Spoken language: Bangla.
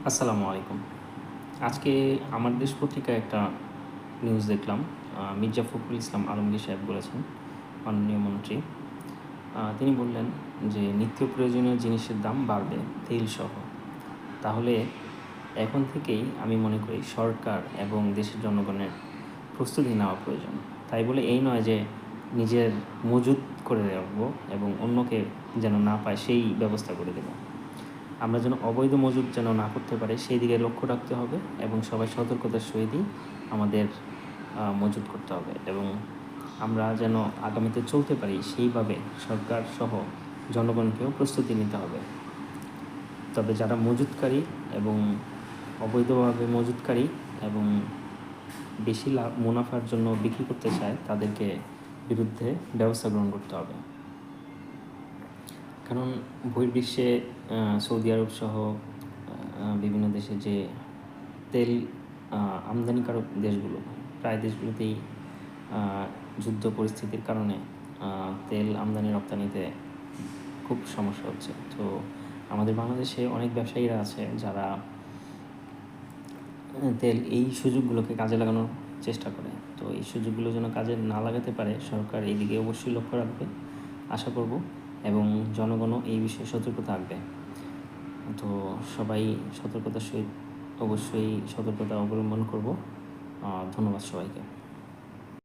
আসসালামু আলাইকুম। আজকে আমার দেশ পত্রিকায় একটা নিউজ দেখলাম। মির্জা ফখরুল ইসলাম আলমগীর সাহেব বলেছেন, মাননীয় মন্ত্রী। তিনি বললেন যে নিত্য প্রয়োজনীয় জিনিসের দাম বাড়বে তেলসহ। তাহলে এখন থেকেই আমি মনে করি সরকার এবং দেশের জনগণের প্রস্তুতি নেওয়া প্রয়োজন। তাই বলে এই নয় যে নিজের মজুত করে রাখবো এবং অন্যকে যেন না পায় সেই ব্যবস্থা করে দেব। আমরা যেন অবৈধ মজুত যেন না করতে পারি সেই দিকে লক্ষ্য রাখতে হবে এবং সবাই সতর্কতার সহিতই আমাদের মজুত করতে হবে এবং আমরা যেন আগামীতে চলতে পারি সেইভাবে সরকার সহ জনগণকেও প্রস্তুতি নিতে হবে। তবে যারা মজুতকারী এবং অবৈধভাবে মজুতকারী এবং বেশি মুনাফার জন্য বিক্রি করতে চায় তাদেরকে বিরুদ্ধে ব্যবস্থা গ্রহণ করতে হবে। কারণ বহির্বিশ্বে সৌদি আরব সহ বিভিন্ন দেশে যে তেল আমদানিকারক দেশগুলো, প্রায় দেশগুলোতেই যুদ্ধ পরিস্থিতির কারণে তেল আমদানি রপ্তানিতে খুব সমস্যা হচ্ছে। তো আমাদের বাংলাদেশে অনেক ব্যবসায়ীরা আছে যারা এই সুযোগগুলোকে কাজে লাগানোর চেষ্টা করে। তো এই সুযোগগুলো যেন কাজে না লাগাতে পারে সরকার এই দিকে অবশ্যই লক্ষ্য রাখবে আশা করব এবং জনগণও এই বিষয়ে সতর্ক থাকবে। তো সবাই সতর্কতার সহিত অবশ্যই সতর্কতা অবলম্বন করব। ধন্যবাদ সবাইকে।